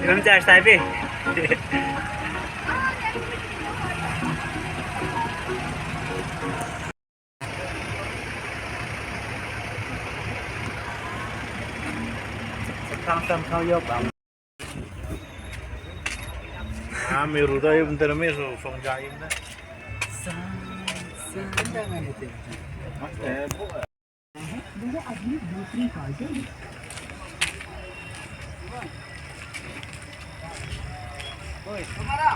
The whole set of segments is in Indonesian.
Belum charge tapi. Sekarang kau yuk bang. Mir udah bentar mir song jaim dah. Oi, kemana?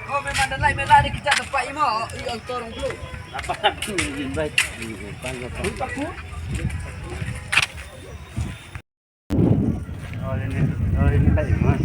Oh, memang dan lain melari kita tempat ini mau yang torong dulu. Apa lagi invite? Oh ini lagi mas.